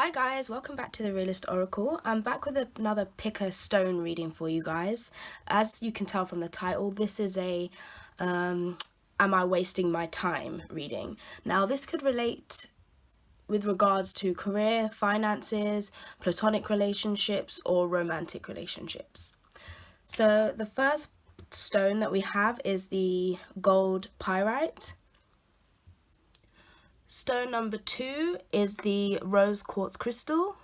Hi guys, welcome back to the Realist Oracle. I'm back with another pick a stone reading for you guys. As you can tell from the title, this is a am I wasting my time reading. Now this could relate with regards to career, finances, platonic relationships or romantic relationships. So the first stone that we have is the gold pyrite. Stone number 2 is the rose quartz crystal,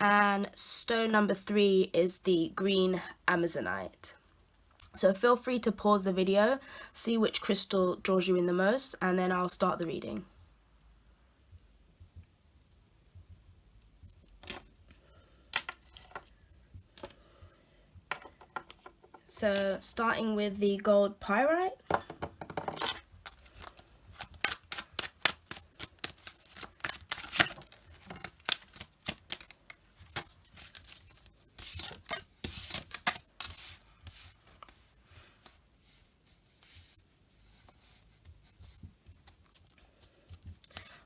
and stone number 3 is the green amazonite. So feel free to pause the video, see which crystal draws you in the most, and then I'll start the reading. So starting with the gold pyrite.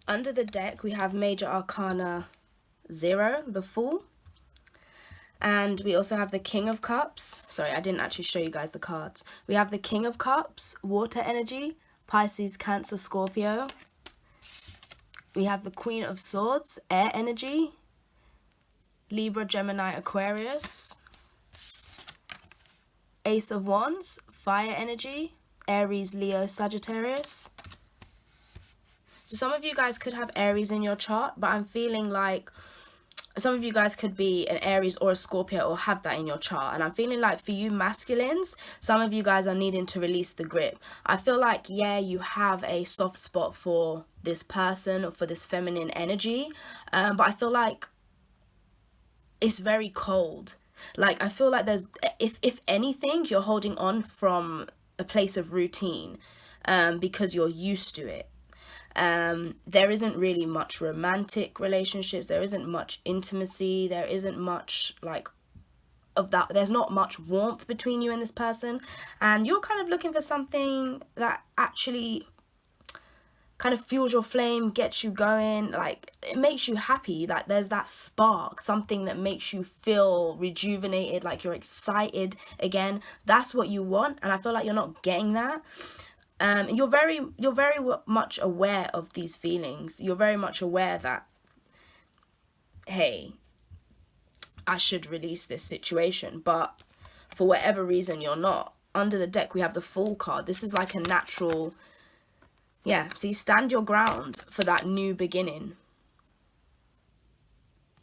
Under the deck, we have Major Arcana 0, the Fool. And we also have the King of Cups. Sorry, I didn't actually show you guys the cards. We have the King of Cups, Water Energy, Pisces, Cancer, Scorpio. We have the Queen of Swords, Air Energy, Libra, Gemini, Aquarius. Ace of Wands, Fire Energy, Aries, Leo, Sagittarius. So some of you guys could have Aries in your chart, but I'm feeling like some of you guys could be an Aries or a Scorpio or have that in your chart. And I'm feeling like for you masculines, some of you guys are needing to release the grip. I feel like, yeah, you have a soft spot for this person or for this feminine energy. But I feel like it's very cold. Like, I feel like there's, if anything, you're holding on from a place of routine because you're used to it. There isn't really much romantic relationships, there isn't much intimacy, there isn't much like of that, there's not much warmth between you and this person, and you're kind of looking for something that actually kind of fuels your flame, gets you going, like it makes you happy, like there's that spark, something that makes you feel rejuvenated, like you're excited again. That's what you want, and I feel like you're not getting that. You're very much aware of these feelings. You're very much aware that, hey, I should release this situation, but for whatever reason you're not. Under the deck we have the Fool card. This is like a natural, yeah, see, stand your ground for that new beginning.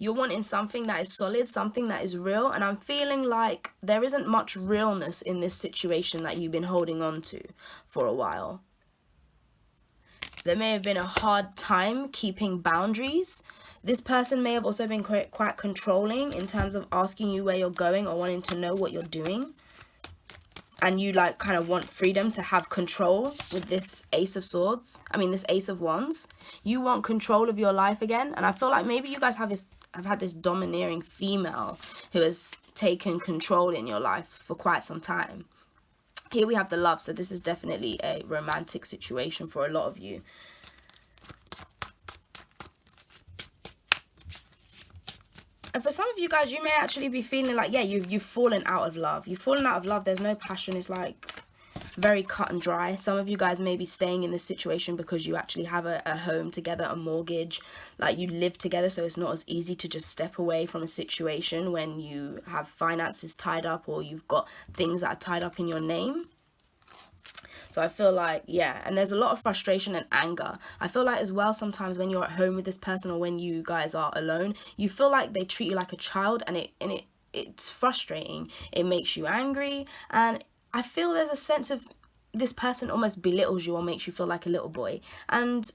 You're wanting something that is solid, something that is real, and I'm feeling like there isn't much realness in this situation that you've been holding on to for a while. There may have been a hard time keeping boundaries. This person may have also been quite controlling in terms of asking you where you're going or wanting to know what you're doing. And you like kind of want freedom to have control with this Ace of Swords. I mean, this Ace of Wands. You want control of your life again. And I feel like maybe you guys have had this domineering female who has taken control in your life for quite some time. Here we have the Love, so this is definitely a romantic situation for a lot of you. And for some of you guys, you may actually be feeling like, yeah, you've fallen out of love. You've fallen out of love. There's no passion. It's like very cut and dry. Some of you guys may be staying in this situation because you actually have a home together, a mortgage, like you live together, so it's not as easy to just step away from a situation when you have finances tied up or you've got things that are tied up in your name. So I feel like, yeah, and there's a lot of frustration and anger. I feel like as well sometimes when you're at home with this person or when you guys are alone, you feel like they treat you like a child, and it's frustrating. It makes you angry, and I feel there's a sense of this person almost belittles you or makes you feel like a little boy. And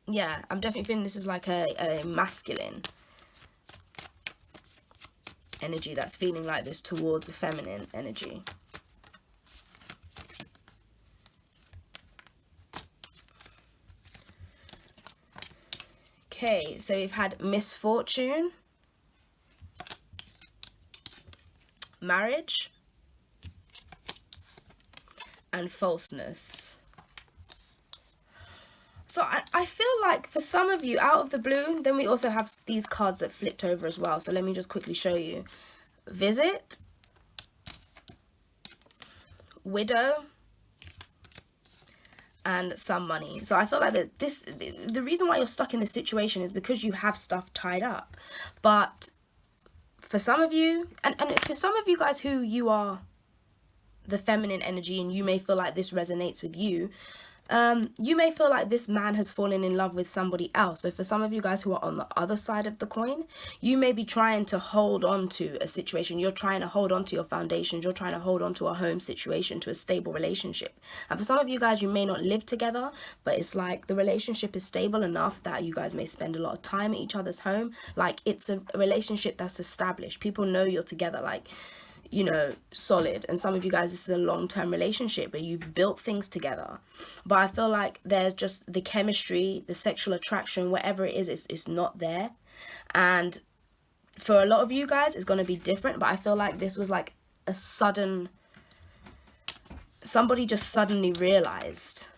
yeah, I'm definitely feeling this is like a masculine energy that's feeling like this towards the feminine energy. Okay, so we've had misfortune, marriage, and falseness. So I feel like for some of you, out of the blue, then we also have these cards that flipped over as well. So let me just quickly show you. Visit, widow, and some money. So I feel like that the reason why you're stuck in this situation is because you have stuff tied up. But for some of you, and for some of you guys who you are the feminine energy and you may feel like this resonates with you, you may feel like this man has fallen in love with somebody else. So for some of you guys who are on the other side of the coin, you may be trying to hold on to a situation. You're trying to hold on to your foundations. You're trying to hold on to a home situation, to a stable relationship. And for some of you guys, you may not live together, but it's like the relationship is stable enough that you guys may spend a lot of time at each other's home. Like it's a relationship that's established. People know you're together, like, you know, solid. And some of you guys, this is a long-term relationship where you've built things together, but I feel like there's just the chemistry, the sexual attraction, whatever it is, it's not there. And for a lot of you guys, it's going to be different, but I feel like this was like a sudden, somebody just suddenly realized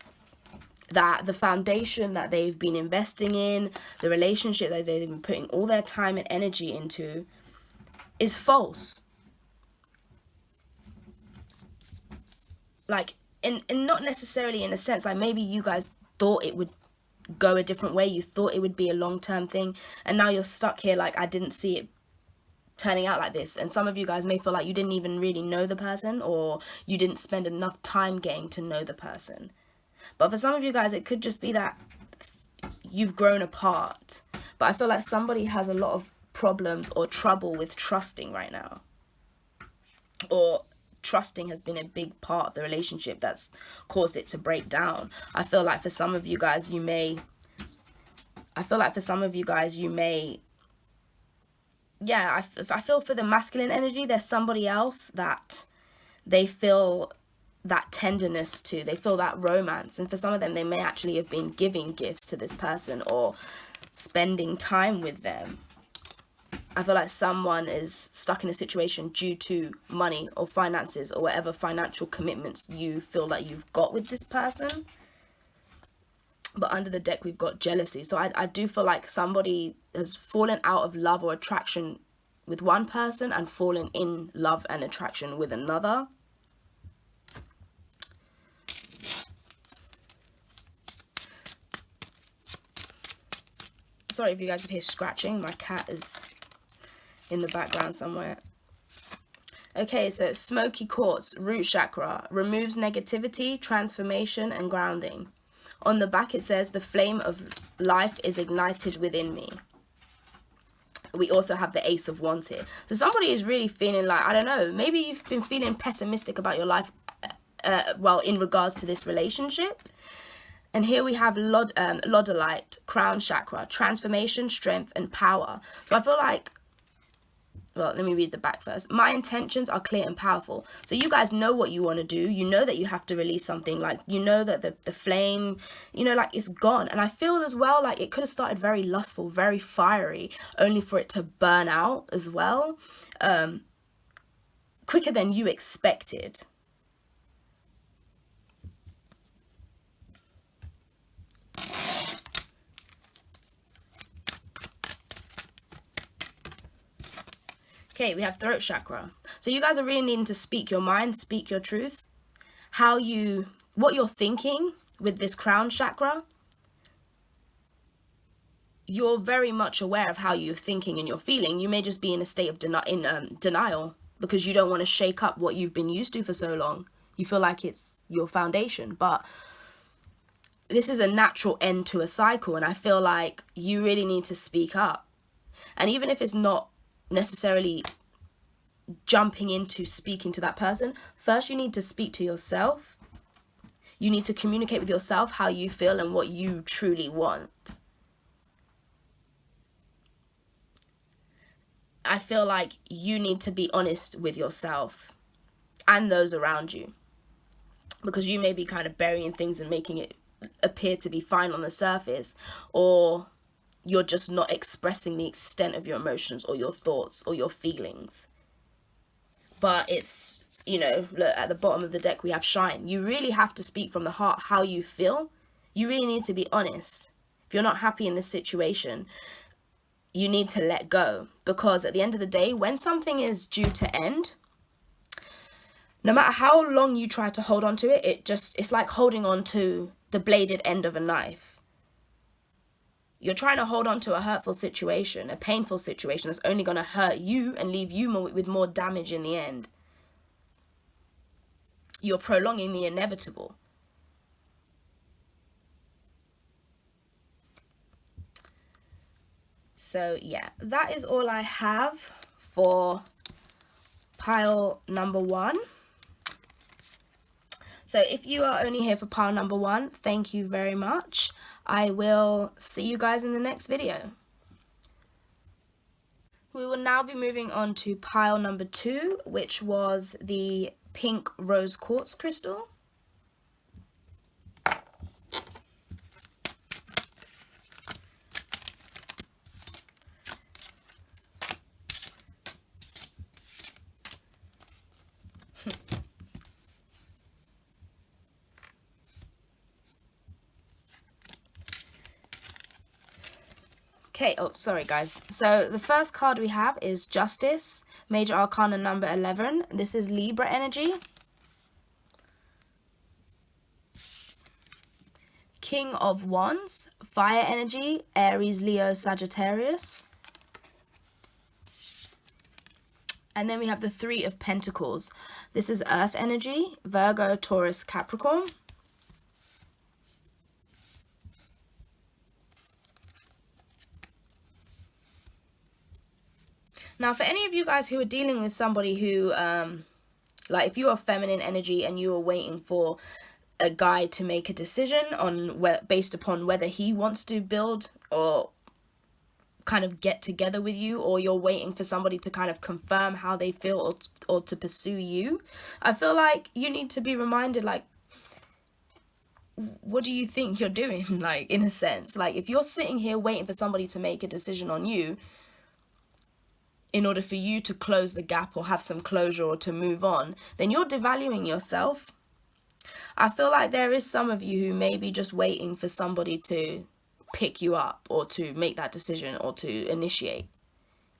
that the foundation that they've been investing in, the relationship that they've been putting all their time and energy into, is false. Like, in not necessarily in a sense, like maybe you guys thought it would go a different way. You thought it would be a long-term thing. And now you're stuck here like, I didn't see it turning out like this. And some of you guys may feel like you didn't even really know the person, or you didn't spend enough time getting to know the person. But for some of you guys, it could just be that you've grown apart. But I feel like somebody has a lot of problems or trouble with trusting right now. Or trusting has been a big part of the relationship that's caused it to break down. I feel like for some of you guys, you may, I feel for the masculine energy, there's somebody else that they feel that tenderness to, they feel that romance. And for some of them, they may actually have been giving gifts to this person or spending time with them. I feel like someone is stuck in a situation due to money or finances or whatever financial commitments you feel like you've got with this person. But under the deck, we've got jealousy. So I do feel like somebody has fallen out of love or attraction with one person and fallen in love and attraction with another. Sorry if you guys could hear scratching. My cat is in the background somewhere. Okay, so smoky quartz, root chakra, removes negativity, transformation, and grounding. On the back it says, the flame of life is ignited within me. We also have the Ace of Wands here. So somebody is really feeling like, I don't know, maybe you've been feeling pessimistic about your life, well, in regards to this relationship. And here we have Lodolite, crown chakra, transformation, strength, and power. So I feel like, well, let me read the back first. My intentions are clear and powerful. So you guys know what you want to do. You know that you have to release something. Like, you know that the flame, you know, like it's gone. And I feel as well like it could have started very lustful, very fiery, only for it to burn out as well. Quicker than you expected. Okay, we have throat chakra. So you guys are really needing to speak your mind, speak your truth. What you're thinking with this crown chakra, you're very much aware of how you're thinking and you're feeling. You may just be in a state of denial because you don't want to shake up what you've been used to for so long. You feel like it's your foundation, but this is a natural end to a cycle, and I feel like you really need to speak up. And even if it's not necessarily jumping into speaking to that person, first you need to speak to yourself. You need to communicate with yourself how you feel and what you truly want. I feel like you need to be honest with yourself and those around you, because you may be kind of burying things and making it appear to be fine on the surface, or you're just not expressing the extent of your emotions or your thoughts or your feelings. But it's, you know, look, at the bottom of the deck we have shine. You really have to speak from the heart how you feel. You really need to be honest. If you're not happy in this situation, you need to let go, because at the end of the day, when something is due to end, no matter how long you try to hold on to it, it's like holding on to the bladed end of a knife. You're trying to hold on to a hurtful situation, a painful situation that's only going to hurt you and leave you with more damage in the end. You're prolonging the inevitable. So yeah, that is all I have for pile number 1. So if you are only here for pile number 1, thank you very much. I will see you guys in the next video. We will now be moving on to pile number 2, which was the pink rose quartz crystal. Okay, oh, sorry guys. So the first card we have is Justice, Major Arcana number 11. This is Libra energy. King of Wands, Fire energy, Aries, Leo, Sagittarius. And then we have the Three of Pentacles. This is Earth energy, Virgo, Taurus, Capricorn. Now, for any of you guys who are dealing with somebody who, like if you are feminine energy and you are waiting for a guy to make a decision on based upon whether he wants to build or kind of get together with you, or you're waiting for somebody to kind of confirm how they feel or to pursue you, I feel like you need to be reminded, like, what do you think you're doing? Like, in a sense, like if you're sitting here waiting for somebody to make a decision on you, in order for you to close the gap or have some closure or to move on, then you're devaluing yourself. I feel like there is some of you who may be just waiting for somebody to pick you up or to make that decision or to initiate.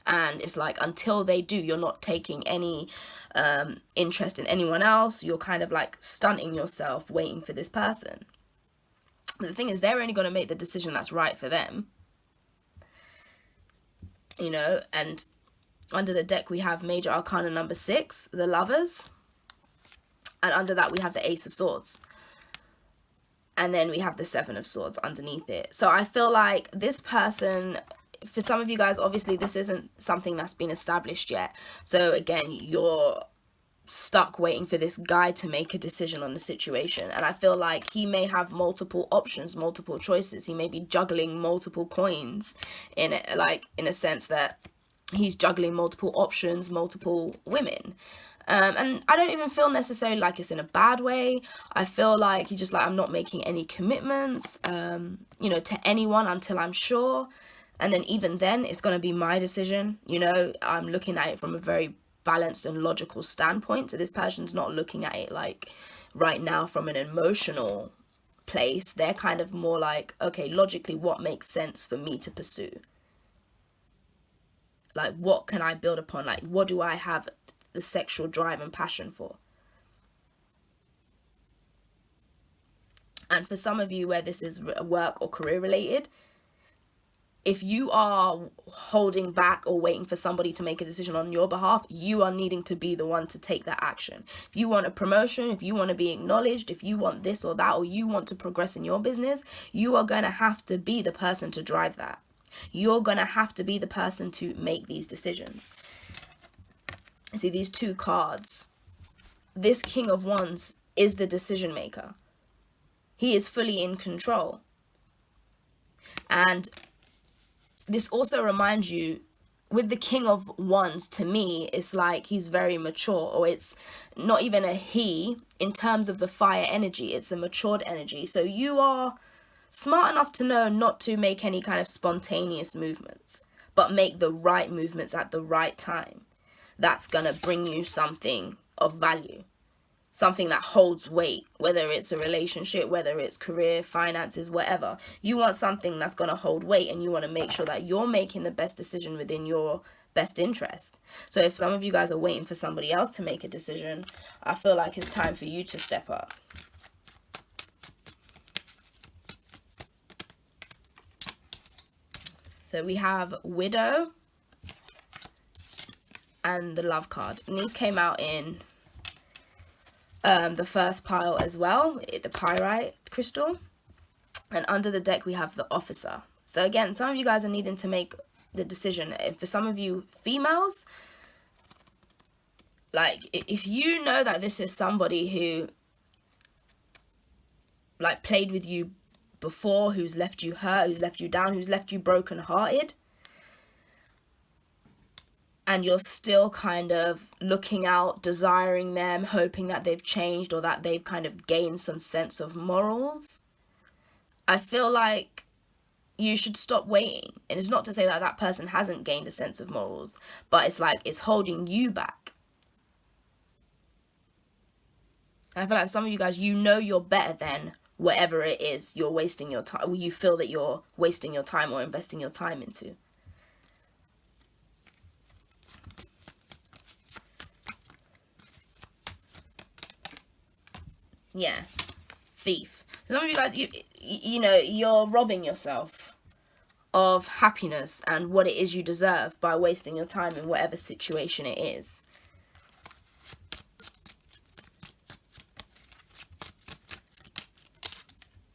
And it's like, until they do, you're not taking any interest in anyone else. You're kind of like stunting yourself waiting for this person. But the thing is, they're only going to make the decision that's right for them. You know, and under the deck, we have Major Arcana number 6, the Lovers. And under that, we have the Ace of Swords. And then we have the Seven of Swords underneath it. So I feel like this person, for some of you guys, obviously, this isn't something that's been established yet. So again, you're stuck waiting for this guy to make a decision on the situation. And I feel like he may have multiple options, multiple choices. He may be juggling multiple coins in it, like in a sense that he's juggling multiple options, multiple women. And I don't even feel necessarily like it's in a bad way. I feel like he's just like, I'm not making any commitments, you know, to anyone until I'm sure. And then even then, it's going to be my decision. You know, I'm looking at it from a very balanced and logical standpoint. So this person's not looking at it like right now from an emotional place. They're kind of more like, okay, logically, what makes sense for me to pursue? Like, what can I build upon? Like, what do I have the sexual drive and passion for? And for some of you where this is work or career related, if you are holding back or waiting for somebody to make a decision on your behalf, you are needing to be the one to take that action. If you want a promotion, if you want to be acknowledged, if you want this or that, or you want to progress in your business, you are going to have to be the person to drive that. You're going to have to be the person to make these decisions. See, these two cards, this King of Wands is the decision maker. He is fully in control. And this also reminds you, with the King of Wands, to me, it's like he's very mature, or it's not even a he in terms of the fire energy. It's a matured energy. So you are smart enough to know not to make any kind of spontaneous movements, but make the right movements at the right time. That's going to bring you something of value. something that holds weight, whether it's a relationship, whether it's career, finances, whatever. You want something that's going to hold weight, and you want to make sure that you're making the best decision within your best interest. So if some of you guys are waiting for somebody else to make a decision, I feel like it's time for you to step up. So we have Widow and the Love card. And these came out in the first pile as well, the Pyrite crystal. And under the deck we have the Officer. So again, some of you guys are needing to make the decision. For some of you females, like if you know that this is somebody who like played with you before, who's left you hurt, who's left you down, who's left you broken hearted, and you're still kind of looking out, desiring them, hoping that they've changed or that they've kind of gained some sense of morals, I feel like you should stop waiting. And it's not to say that that person hasn't gained a sense of morals, but it's like it's holding you back. And I feel like some of you guys, you know you're better than whatever it is you're wasting your time, you feel that you're wasting your time or investing your time into. Yeah, Thief. Some of you guys, you know, you're robbing yourself of happiness and what it is you deserve by wasting your time in whatever situation it is.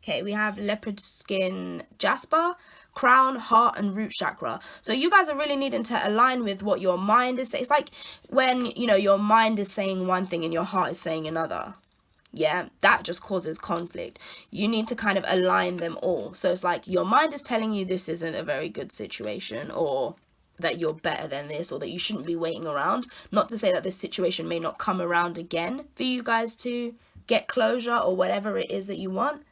Okay, we have Leopard Skin Jasper, Crown, Heart, and Root Chakra. So you guys are really needing to align with what your mind is saying. It's like when, you know, your mind is saying one thing and your heart is saying another. Yeah, that just causes conflict. You need to kind of align them all. So it's like your mind is telling you this isn't a very good situation, or that you're better than this, or that you shouldn't be waiting around. Not to say that this situation may not come around again for you guys to get closure or whatever it is that you want.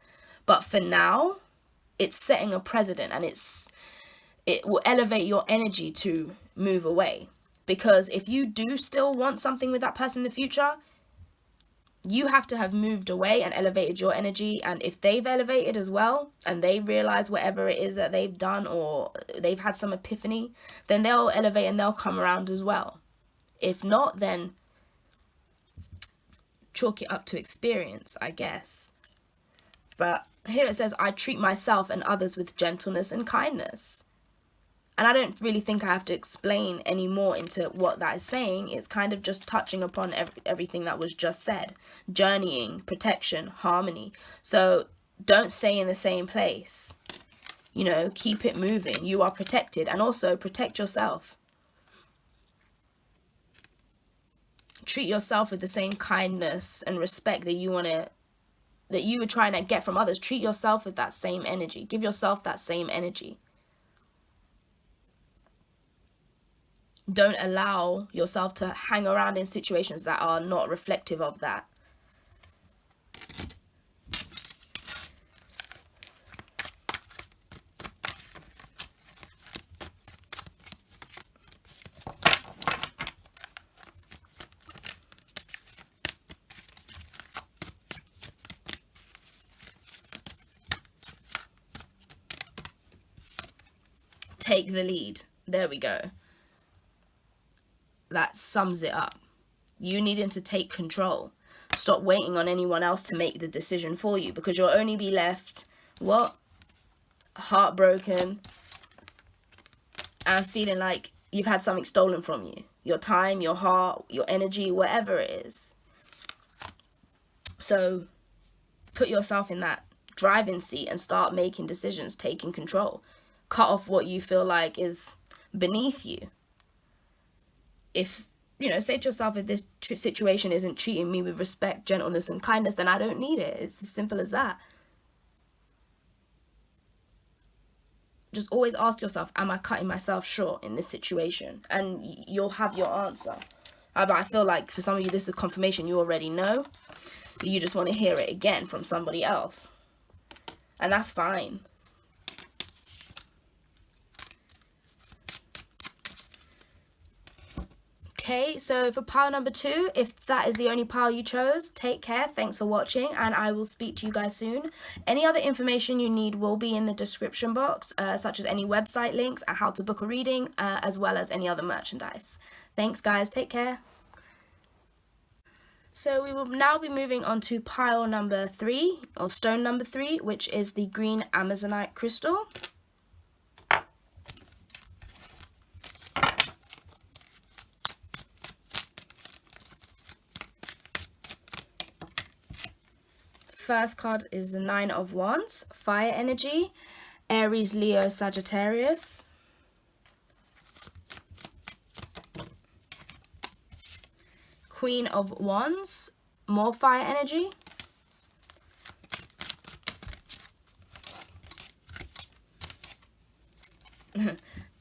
But for now, it's setting a precedent, and it will elevate your energy to move away. Because if you do still want something with that person in the future, you have to have moved away and elevated your energy. And if they've elevated as well, and they realize whatever it is that they've done, or they've had some epiphany, then they'll elevate and they'll come around as well. If not, then chalk it up to experience, I guess. But here it says, I treat myself and others with gentleness and kindness. And I don't really think I have to explain any more into what that is saying. It's kind of just touching upon everything that was just said. Journeying, protection, harmony. So don't stay in the same place. You know, keep it moving. You are protected. And also protect yourself. Treat yourself with the same kindness and respect that you were trying to get from others. Treat yourself with that same energy. Give yourself that same energy. Don't allow yourself to hang around in situations that are not reflective of that. Take the lead. There we go. That sums it up. You needing to take control. Stop waiting on anyone else to make the decision for you, because you'll only be left, what? Heartbroken and feeling like you've had something stolen from you. Your time, your heart, your energy, whatever it is. So put yourself in that driving seat and start making decisions, taking control. Cut off what you feel like is beneath you. If, you know, say to yourself, if this situation isn't treating me with respect, gentleness, and kindness, then I don't need it. It's as simple as that. Just always ask yourself, am I cutting myself short in this situation? And you'll have your answer. But I feel like for some of you, this is confirmation you already know. But you just want to hear it again from somebody else. And that's fine. Okay, so for pile number 2, if that is the only pile you chose, take care, thanks for watching, and I will speak to you guys soon. Any other information you need will be in the description box, such as any website links and how to book a reading, as well as any other merchandise. Thanks guys, take care. So we will now be moving on to pile number 3, or stone number 3, which is the green Amazonite crystal. First card is the 9 of Wands, fire energy, Aries, Leo, Sagittarius. Queen of Wands, more fire energy.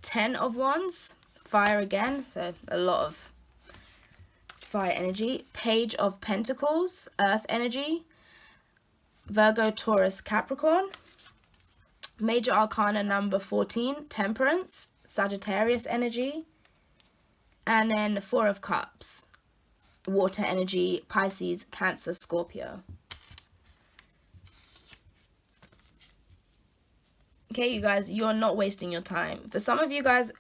Ten of Wands, fire again, so a lot of fire energy. Page of Pentacles, earth energy. Virgo, Taurus, Capricorn. Major Arcana number 14, Temperance, Sagittarius energy. And then the 4 of Cups, water energy, Pisces, Cancer, Scorpio. Okay, you guys, you're not wasting your time. For some of you guys,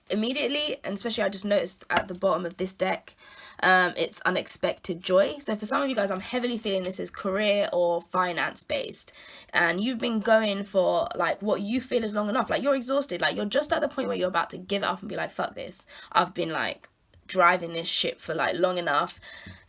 immediately, and especially I just noticed at the bottom of this deck, it's unexpected joy. So for some of you guys, I'm heavily feeling this is career or finance based, and you've been going for like what you feel is long enough. Like you're exhausted, like you're just at the point where you're about to give it up and be like, fuck this, I've been like driving this ship for like long enough,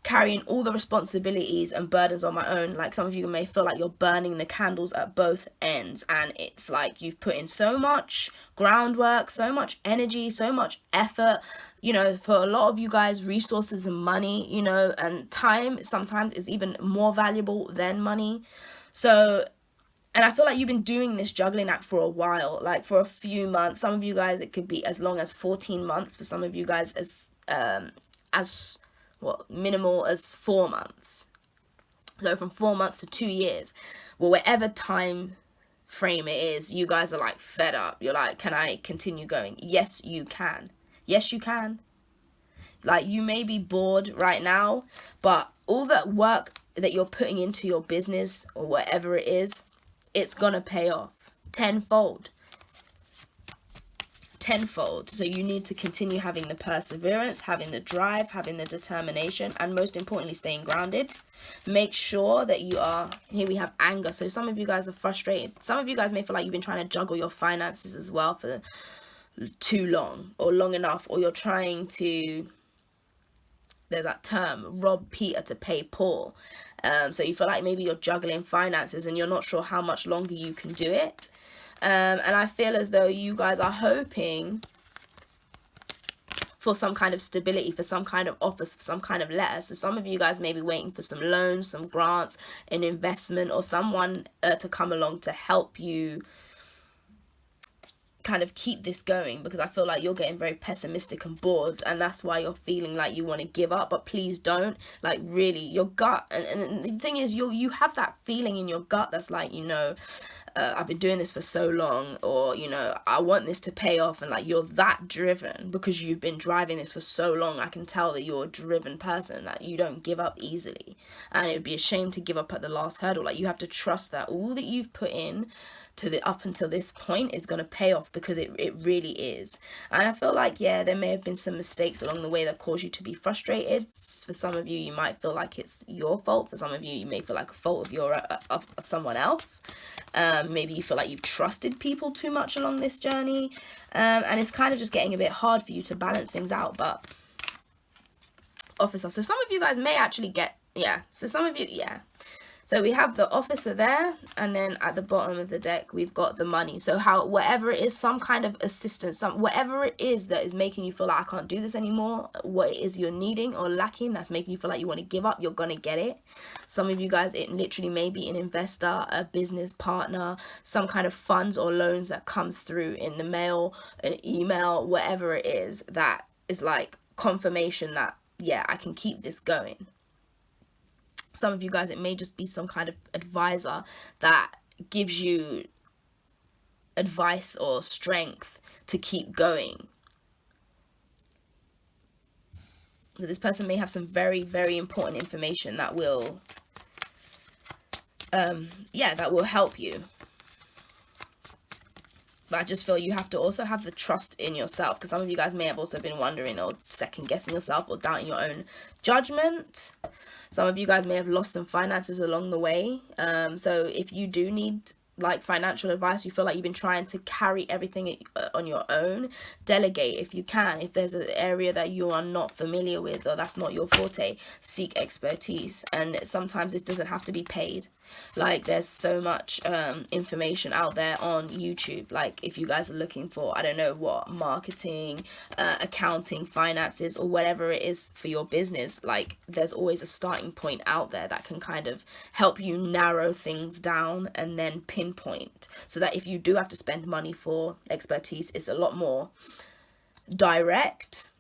carrying all the responsibilities and burdens on my own. Like some of you may feel like you're burning the candles at both ends, and it's like you've put in so much groundwork, so much energy, so much effort, you know. For a lot of you guys, resources and money, you know, and time sometimes is even more valuable than money. So, and I feel like you've been doing this juggling act for a while, like for a few months. Some of you guys, it could be as long as 14 months. For some of you guys, as what, minimal as 4 months. So from 4 months to 2 years, well, whatever time frame it is, you guys are like fed up. You're like, can I continue going? Yes, you can. Yes, you can. Like you may be bored right now, but all that work that you're putting into your business or whatever it is, it's gonna pay off tenfold. So you need to continue having the perseverance, having the drive, having the determination, and most importantly, staying grounded. Make sure that you are, here we have anger. So some of you guys are frustrated. Some of you guys may feel like you've been trying to juggle your finances as well for too long or long enough, or you're trying to, there's that term, rob Peter to pay Paul. So you feel like maybe you're juggling finances and you're not sure how much longer you can do it. And I feel as though you guys are hoping for some kind of stability, for some kind of office, for some kind of letter. So some of you guys may be waiting for some loans, some grants, an investment, or someone to come along to help you kind of keep this going, because I feel like you're getting very pessimistic and bored, and that's why you're feeling like you want to give up. But please don't. Like really, your gut, and the thing is, you have that feeling in your gut that's like, you know, I've been doing this for so long, or you know, I want this to pay off, and like you're that driven because you've been driving this for so long. I can tell that you're a driven person, that you don't give up easily, and it would be a shame to give up at the last hurdle. Like you have to trust that all that you've put in to the up until this point is going to pay off, because it really is. And I feel like, yeah, there may have been some mistakes along the way that caused you to be frustrated. For some of you, you might feel like it's your fault. For some of you, you may feel like a fault of your of someone else. Maybe you feel like you've trusted people too much along this journey, and it's kind of just getting a bit hard for you to balance things out. But officer, so some of you guys may actually get, yeah, so some of you, yeah. So we have the officer there, and then at the bottom of the deck, we've got the money. So how, whatever it is, some kind of assistance, whatever it is that is making you feel like I can't do this anymore, what it is you're needing or lacking, that's making you feel like you want to give up, you're going to get it. Some of you guys, it literally may be an investor, a business partner, some kind of funds or loans that comes through in the mail, an email, whatever it is, that is like confirmation that, yeah, I can keep this going. Some of you guys, it may just be some kind of advisor that gives you advice or strength to keep going. So this person may have some very, very important information that will, that will help you. But I just feel you have to also have the trust in yourself, because some of you guys may have also been wondering or second guessing yourself or doubting your own judgment. Some of you guys may have lost some finances along the way. So if you do need like financial advice, you feel like you've been trying to carry everything on your own, delegate if you can. If there's an area that you are not familiar with or that's not your forte, seek expertise. And sometimes it doesn't have to be paid. Like there's so much information out there on YouTube. Like if you guys are looking for, I don't know what, marketing, accounting, finances, or whatever it is for your business, like there's always a starting point out there that can kind of help you narrow things down and then pinpoint, so that if you do have to spend money for expertise, it's a lot more direct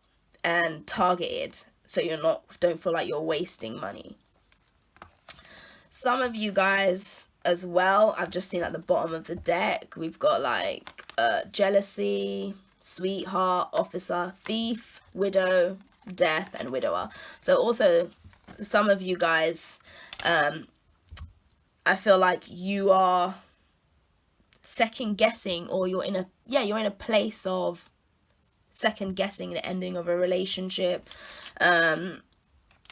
and targeted, so don't feel like you're wasting money. Some of you guys as well, I've just seen at the bottom of the deck, we've got like jealousy, sweetheart, officer, thief, widow, death, and widower. So also some of you guys, I feel like you are second guessing, or you're in a place of second guessing the ending of a relationship.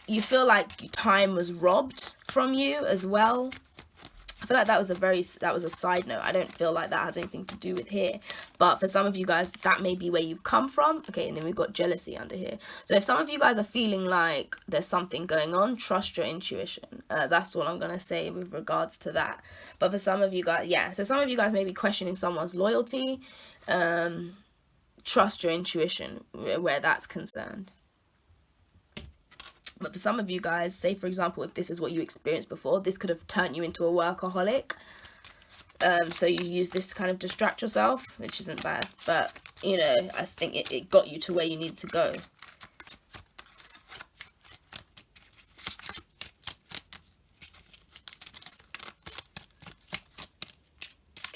You feel like time was robbed from you as well. I feel like that was a side note. I don't feel like that has anything to do with here, but for some of you guys that may be where you've come from. Okay, and then we've got jealousy under here. So if some of you guys are feeling like there's something going on, trust your intuition. That's all I'm gonna say with regards to that. But for some of you guys, so some of you guys may be questioning someone's loyalty. Trust your intuition where that's concerned. But for some of you guys, say for example, if this is what you experienced before, this could have turned you into a workaholic. So you use this to kind of distract yourself, which isn't bad. But, you know, I think it got you to where you need to go.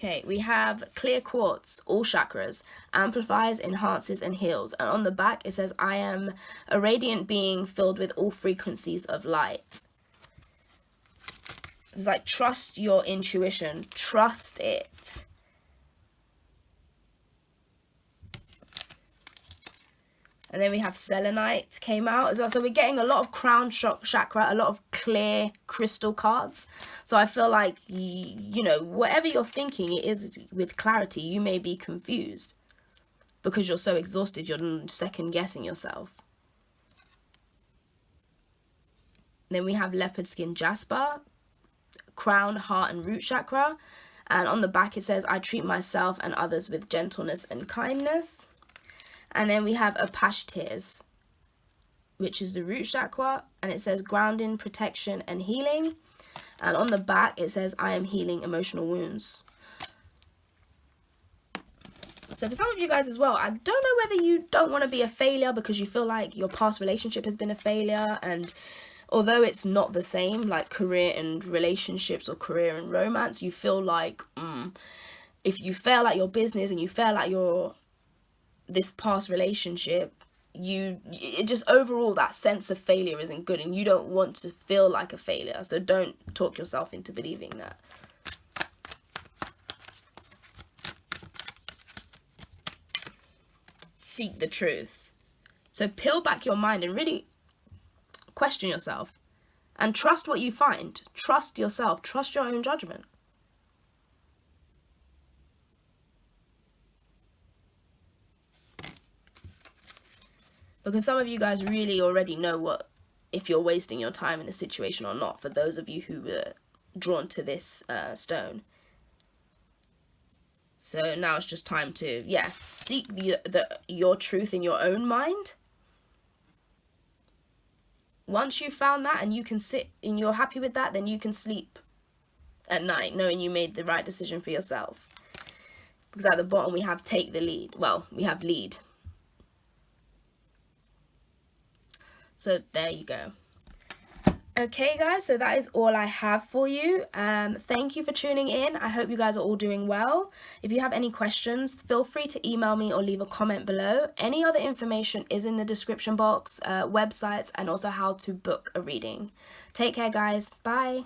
Okay, we have clear quartz, all chakras, amplifies, enhances, and heals. And on the back, it says, I am a radiant being filled with all frequencies of light. It's like, trust your intuition. Trust it. And then we have selenite came out as well. So we're getting a lot of crown chakra, a lot of clear crystal cards. So I feel like, you know, whatever you're thinking it is with clarity, you may be confused because you're so exhausted, you're second guessing yourself. Then we have leopard skin jasper, crown, heart, and root chakra. And on the back it says, I treat myself and others with gentleness and kindness. And then we have Apashtirs, which is the root chakra, and it says grounding, protection, and healing. And on the back it says, I am healing emotional wounds. So for some of you guys as well, I don't know whether you don't want to be a failure because you feel like your past relationship has been a failure, and although it's not the same, like career and relationships or career and romance, you feel like if you fail at your business and you fail at this past relationship, it just overall that sense of failure isn't good, and you don't want to feel like a failure. So don't talk yourself into believing that. Seek the truth. So peel back your mind and really question yourself and trust what you find. Trust yourself. Trust your own judgment. Because some of you guys really already know if you're wasting your time in a situation or not, for those of you who were drawn to this stone. So now it's just time to, seek your truth in your own mind. Once you've found that and you can sit and you're happy with that, then you can sleep at night knowing you made the right decision for yourself. Because at the bottom we have take the lead. Well, we have lead. So there you go. Okay guys, so that is all I have for you. Thank you for tuning in. I hope you guys are all doing well. If you have any questions, feel free to email me or leave a comment below. Any other information is in the description box, websites, and also how to book a reading. Take care guys. Bye.